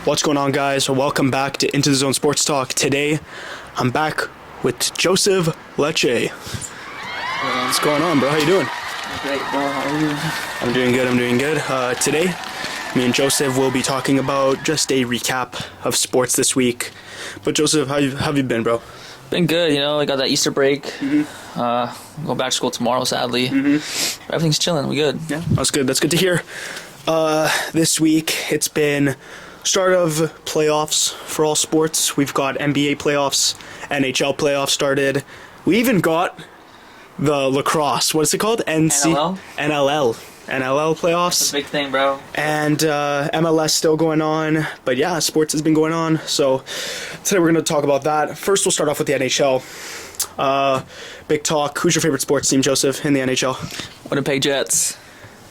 What's going on, guys? Welcome back to Into the Zone Sports Talk. Today, I'm back with Joseph Lecce. What's going on, bro? How you doing? Great, bro. How are you? I'm doing good. Today, me and Joseph will be talking about just a recap of sports this week. But Joseph, how have you been, bro? Been good, I got that Easter break. Go back to school tomorrow, sadly. Everything's chilling. We good. Yeah, that's good. That's good to hear. This week, it's been start of playoffs for all sports. We've got NBA playoffs, NHL playoffs started. We even got the lacrosse. What is it called? NLL? NLL playoffs. That's a big thing, bro. And MLS still going on. But yeah, sports has been going on. So today we're going to talk about that. First, we'll start off with the NHL. Big talk. Who's your favorite sports team, Joseph, in the NHL? Winnipeg Jets.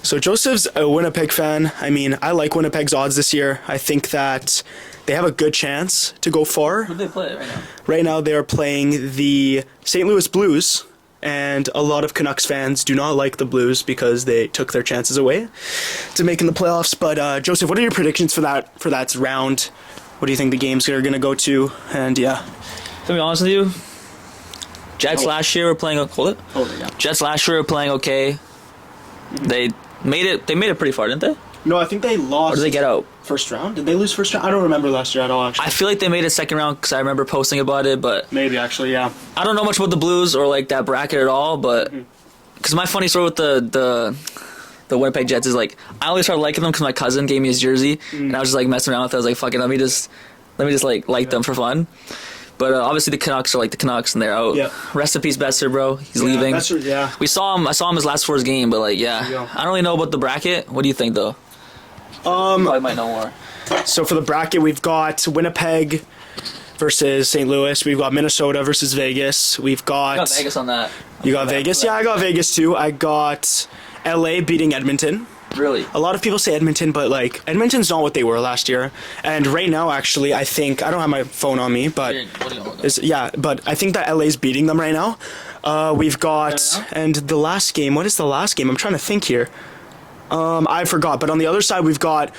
So Joseph's a Winnipeg fan. I mean, I like Winnipeg's odds this year. I think that they have a good chance to go far. Who do they play right now? Right now they are playing the St. Louis Blues, and a lot of Canucks fans do not like the Blues because they took their chances away to making the playoffs. But Joseph, what are your predictions for that round? What do you think the games are going to go to? And yeah. To be honest with you, Jets last year were playing Jets last year were playing okay. They made it pretty far, didn't they? No, I think they lost. Or did they get out? First round? Did they lose first round? I don't remember last year at all, actually. I feel like they made it second round because I remember posting about it, but Maybe, actually, yeah. I don't know much about the Blues or like that bracket at all, but because my funny story with the Winnipeg Jets is like I only started liking them because my cousin gave me his jersey, and I was just like messing around with it. I was like, fuck it, let me just like them for fun. But obviously the Canucks are like the Canucks, and they're out. Yeah. Rest in peace, Besser, bro. He's leaving. Besser, yeah. I saw him his last four's game, but like, yeah. I don't really know about the bracket. What do you think, though? You probably might know more. So for the bracket, we've got Winnipeg versus St. Louis. We've got Minnesota versus Vegas. We've got... You got Vegas on that. You got Vegas? Yeah, I got Vegas too. I got LA beating Edmonton. Really? A lot of people say Edmonton, but like Edmonton's not what they were last year. And right now, actually, I think I don't have my phone on me, but but I think that LA's beating them right now. We've got and the last game. What is the last game? I'm trying to think here. I forgot. But on the other side, we've got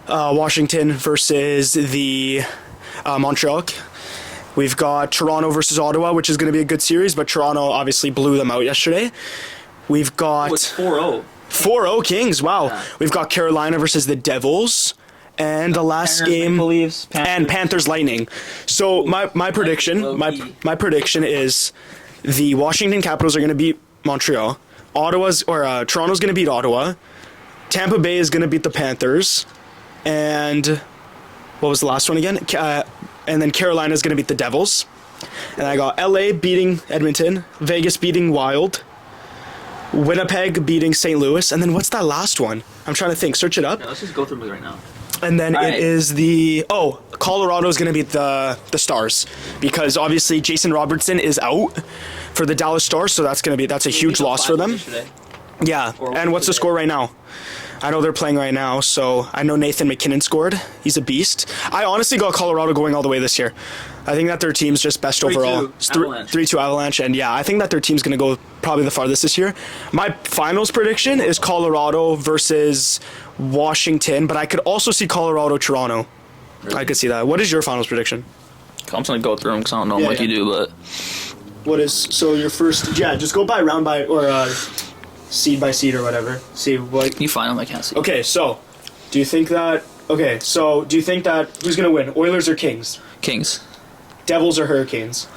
Washington versus the Montreal. We've got Toronto versus Ottawa, which is going to be a good series. But Toronto obviously blew them out yesterday. We've got it's 4-0. 4-0 Kings, wow. Yeah. We've got Carolina versus the Devils, and the last game, and Panthers Lightning. So my prediction, my prediction is the Washington Capitals are going to beat Montreal. Toronto's going to beat Ottawa. Tampa Bay is going to beat the Panthers, and what was the last one again? And then Carolina is going to beat the Devils. And I got LA beating Edmonton, Vegas beating Wild, Winnipeg beating St. Louis, and then what's that last one? I'm trying to think. Search it up. Yeah, let's just go through it right now. And then it is Colorado's going to beat the Stars because obviously Jason Robertson is out for the Dallas Stars, so that's a huge loss for them. Yeah. And what's the score right now? I know they're playing right now, so I know Nathan McKinnon scored. He's a beast. I honestly got Colorado going all the way this year. I think that their team's just best overall. 3-2 Avalanche, and yeah, I think that their team's going to go probably the farthest this year. My finals prediction is Colorado versus Washington, but I could also see Colorado-Toronto. Really? I could see that. What is your finals prediction? I'm just going to go through them because I don't know what you do, but... What is... So your first... Yeah, just go by round by... Or seed by seed or whatever. See what... You find them, I can't see. Okay, so... Do you think that... Okay, so do you think that... Who's going to win? Oilers or Kings? Kings. Devils or Hurricanes?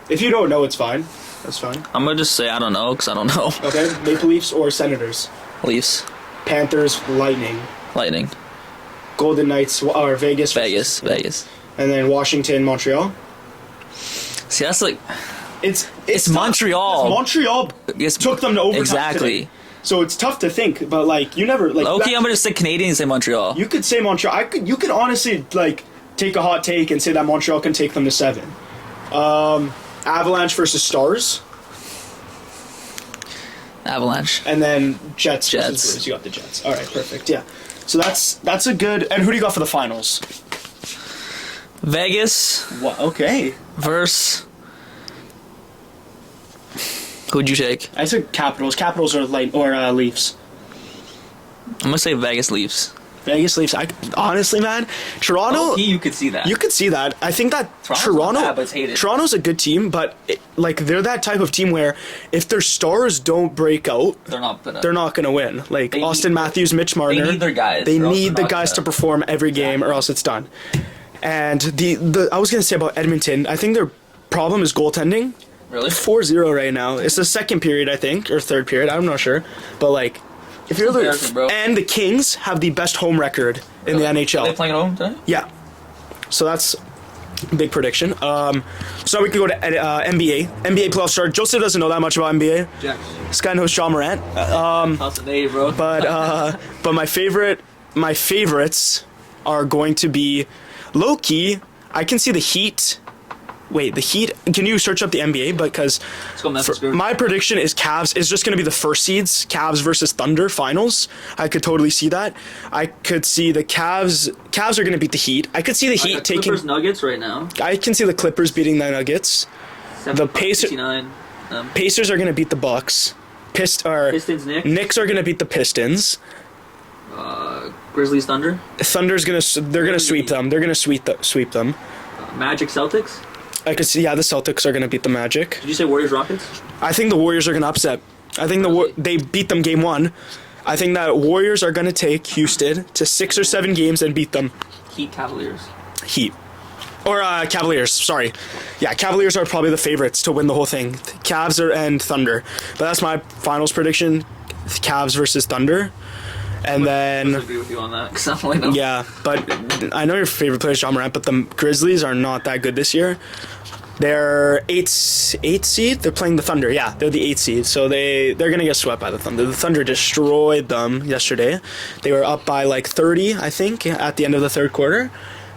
If you don't know, it's fine. That's fine. I'm going to just say I don't know because I don't know. Okay, Maple Leafs or Senators? Leafs. Panthers, Lightning. Lightning. Golden Knights or Vegas. Vegas. And then Washington, Montreal. See, that's like... It's Montreal. Montreal took them to overtime. Exactly. Today. So it's tough to think, but like you never like. Okay, I'm gonna say Canadians and say Montreal. You could say Montreal. You could honestly like take a hot take and say that Montreal can take them to 7. Avalanche versus Stars. Avalanche. And then Jets. Versus Blues. You got the Jets. All right, perfect. Yeah. So that's a good. And who do you got for the finals? Vegas. What? Okay. Versus. Who'd you take? I said Capitals. Capitals or Leafs. I'm gonna say Vegas Leafs. Vegas Leafs. Honestly, man, Toronto. You could see that. You could see that. I think that Toronto's not bad, but it's hated. Toronto's a good team, but they're that type of team where if their stars don't break out, they're not gonna win. Like Austin Matthews, Mitch Marner. They need their guys. They need the guys to perform every game, or else it's done. And the I was gonna say about Edmonton, I think their problem is goaltending. Really? 4-0 right now. It's the second period, I think, or third period. I'm not sure, but like. If you're and the Kings have the best home record in the NHL. Are they playing at home today? Yeah. So that's a big prediction. So we can go to NBA. NBA playoff start. Joseph doesn't know that much about NBA. Jack. This guy knows John Morant. House of Nate, bro. But my favorites are going to be low-key. I can see the Heat. Wait, the Heat. Can you search up the NBA? Because my prediction is Cavs is just going to be the first seeds. Cavs versus Thunder finals. I could totally see that. I could see the Cavs. Cavs are going to beat the Heat. I could see the Heat taking Clippers Nuggets right now. I can see the Clippers beating the Nuggets. The Pacers are going to beat the Bucks. Pistons Knicks are going to beat the Pistons. Grizzlies Thunder. Thunder's going to sweep them. They're going to sweep them. Magic Celtics. I could see, the Celtics are going to beat the Magic. Did you say Warriors Rockets? I think the Warriors are going to upset. I think they beat them game 1. I think that Warriors are going to take Houston to 6 or 7 games and beat them. Heat Cavaliers. Or Cavaliers, sorry. Yeah, Cavaliers are probably the favorites to win the whole thing. Cavs and Thunder. But that's my finals prediction. Cavs versus Thunder. And then... I agree with you on that, because I'm like, yeah, but I know your favorite player is John Morant, but the Grizzlies are not that good this year. They're 8 seed. They're playing the Thunder. Yeah, they're the 8 seed, so they're going to get swept by the Thunder. The Thunder destroyed them yesterday. They were up by like 30, I think, at the end of the third quarter.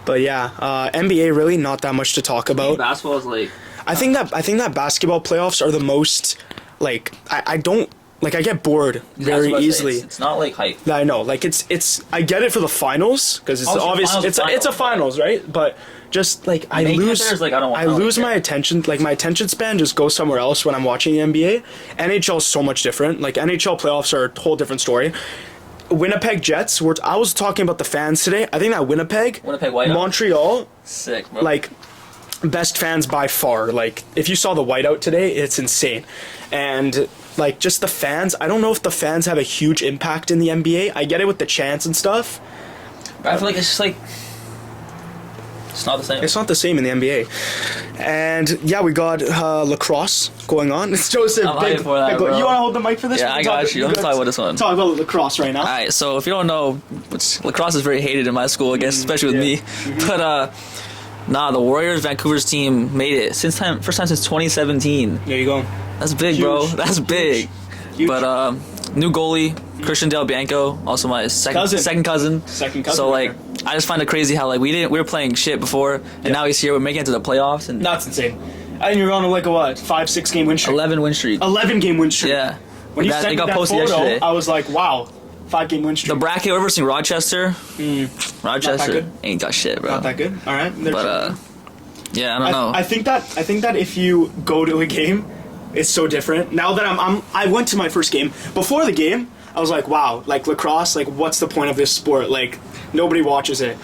But yeah, NBA really not that much to talk about. Basketball is like... I think that basketball playoffs are the most, like, I don't... Like, I get bored very easily. It's not like hype. I know. Like, it's I get it for the finals, because it's obvious. It's a finals, right? But just, like, I lose my attention. Like, my attention span just goes somewhere else when I'm watching the NBA. NHL is so much different. Like, NHL playoffs are a whole different story. Winnipeg Jets, I was talking about the fans today. I think that Winnipeg Whiteout. Montreal, sick, bro. Like, best fans by far. Like, if you saw the whiteout today, it's insane. And... like, just the fans. I don't know if the fans have a huge impact in the NBA. I get it with the chants and stuff. But I feel like it's just like... it's not the same. It's not the same in the NBA. And, yeah, we got lacrosse going on. It's Joseph. I'm hyped for that, bro. You want to hold the mic for this? Yeah, I got you. Let me talk about this one. Talk about lacrosse right now. Alright, so if you don't know, lacrosse is very hated in my school, I guess, especially with me. But, the Warriors, Vancouver's team made it. First time since 2017. There you go. That's big, Huge. bro. That's big. Huge. But new goalie, Christian Del Bianco, also my second cousin. So like, I just find it crazy how like we were playing shit before, and now he's here. We're making it to the playoffs, and that's insane. And you're on like a 5-6 game win streak. 11 win streak. 11 game win streak. Yeah. When you sent me that photo, yesterday. I was like, wow, 5-game win streak. The bracket over seeing Rochester. Rochester not ain't got shit, bro. Not that good. All right. But yeah, I don't know. I think that if you go to a game, it's so different. Now that I went to my first game. Before the game, I was like, wow, like lacrosse, like what's the point of this sport? Like nobody watches it.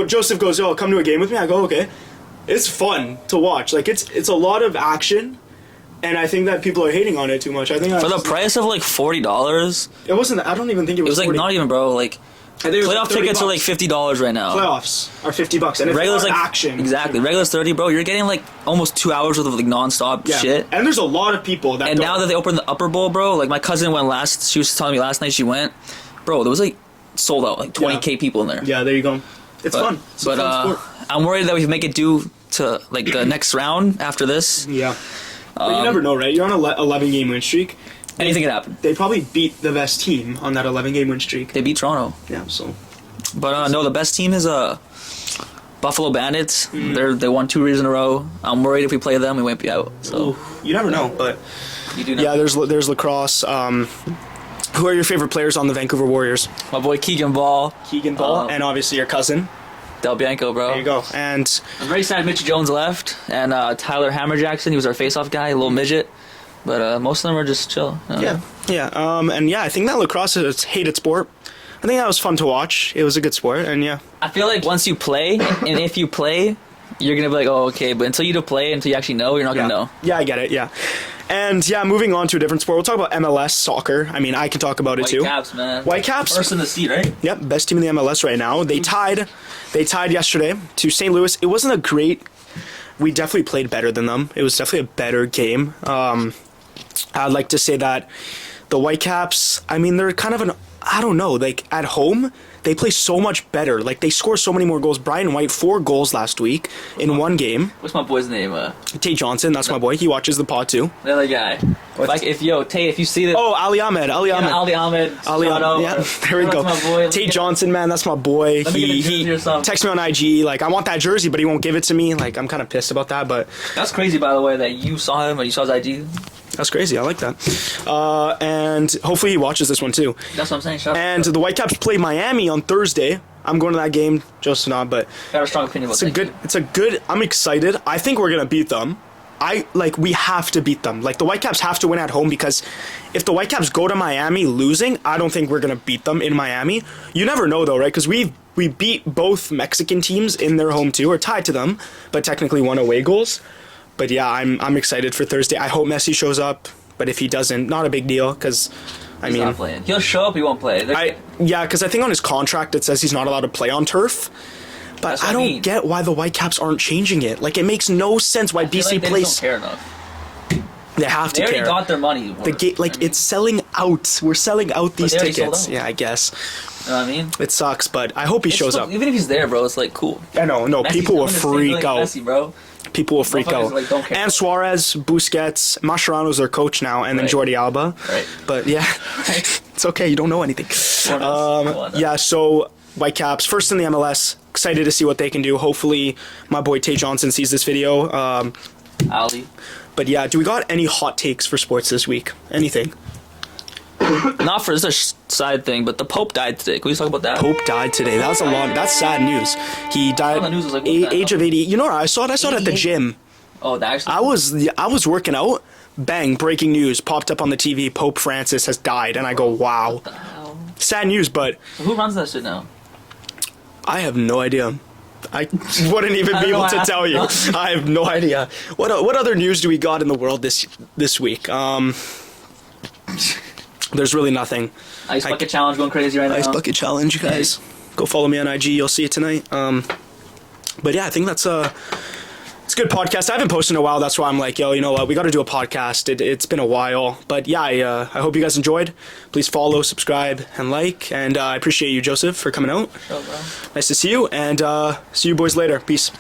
Joseph goes, oh, come to a game with me. I go, okay. It's fun to watch. Like it's a lot of action, and I think that people are hating on it too much. I think for the price of like $40. It wasn't. I don't even think it was. It was like 40. Not even, bro. Like playoff tickets are like $50 right now. Playoffs are $50, and it's regular's like action. Exactly, regular's 30, bro. You're getting like almost 2 hours worth of like nonstop shit. And there's a lot of people that. And now that they opened the Upper Bowl, bro, like my cousin went last. She was telling me last night she went, bro. There was like sold out, like 20K people in there. Yeah, there you go. It's fun. It's a fun sport. I'm worried that we make it due to like the next round after this. Yeah, but you never know, right? You're on a 11-game win streak. Anything could happen. They probably beat the best team on that 11-game win streak. They beat Toronto. Yeah, so. But no, the best team is Buffalo Bandits. They won 2 years in a row. I'm worried if we play them, we might be out. So you never know, but you do know. Yeah, there's lacrosse. Who are your favorite players on the Vancouver Warriors? My boy Keegan Ball. And obviously your cousin. Del Bianco, bro. There you go. And I'm very sad Mitch Jones left, and Tyler Hammer Jackson. He was our face-off guy, a little midget. But most of them are just chill. Yeah. And yeah, I think that lacrosse is a hated sport. I think that was fun to watch. It was a good sport, and yeah. I feel like once you play, and if you play, you're gonna be like, oh, okay. But until you do play, until you actually know, you're not gonna know. Yeah, I get it. Yeah, and yeah, moving on to a different sport. We'll talk about MLS soccer. I mean, I can talk about it too. Whitecaps, man. Whitecaps. First in the seat, right? Yep, best team in the MLS right now. They tied yesterday to St. Louis. It wasn't a great. We definitely played better than them. It was definitely a better game. I'd like to say that the Whitecaps, I mean, they're kind of an, I don't know, like at home, they play so much better. Like they score so many more goals. Brian White, 4 goals last week in one game. What's my boy's name? Tate Johnson, that's my boy. He watches the pod too. The other guy. Tate, if you see this. Oh, Ali Ahmed. Ali Ahmed. Yeah, there we go. My boy. Tate Johnson, man, that's my boy. He texts me on IG, like, I want that jersey, but he won't give it to me. Like, I'm kind of pissed about that, but. That's crazy, by the way, that you saw him and you saw his IG. That's crazy. I like that. And hopefully he watches this one too. That's what I'm saying. And the Whitecaps play Miami on Thursday. I'm going to that game, Joseph's not, but got a strong opinion about it's a good. I'm excited. I think we're gonna beat them. We have to beat them. Like the Whitecaps have to win at home because if the Whitecaps go to Miami losing, I don't think we're gonna beat them in Miami. You never know though, right? Because we beat both Mexican teams in their home too, or tied to them, but technically won away goals. But yeah, I'm excited for Thursday. I hope Messi shows up, but if he doesn't, not a big deal because he's not playing. He'll show up, he won't play. Because I think on his contract it says he's not allowed to play on turf. But I don't get why the Whitecaps aren't changing it. Like it makes no sense why BC like plays. They don't care enough. They have to care. They already got their money. It's selling out. We're selling out these tickets. Yeah, I guess. You know what I mean? It sucks, but I hope he shows up. Even if he's there, bro, it's like cool. I know, no, people will freak out. Messi, bro. People will freak out. Like, don't care. And Suarez, Busquets, Mascherano's their coach now, and then Jordi Alba. Right. But yeah, it's okay. You don't know anything. Yeah, so Whitecaps, first in the MLS. Excited to see what they can do. Hopefully, my boy Tate Johnson sees this video. Ali. But yeah, do we got any hot takes for sports this week? Anything? Not for this is a side thing, but the Pope died today. Can we talk about that? Pope died today. That was a long. That's sad news. He died the news was like, age of 80. You know where I saw it? I saw it at the gym. Oh, that actually. I was working out. Bang! Breaking news popped up on the TV. Pope Francis has died, and I go, wow. What the hell? Sad news, but. So who runs that shit now? I have no idea. I wouldn't even be able to tell you. I have no idea. What other news do we got in the world this week? There's really nothing. Ice Bucket Challenge going crazy right now. Ice Bucket Challenge, you guys. Go follow me on IG. You'll see it tonight. But yeah, I think that's it's a good podcast. I haven't posted in a while. That's why I'm like, yo, you know what? We got to do a podcast. It's been a while. But yeah, I hope you guys enjoyed. Please follow, subscribe, and like. And I appreciate you, Joseph, for coming out. Sure, bro. Nice to see you. And see you boys later. Peace.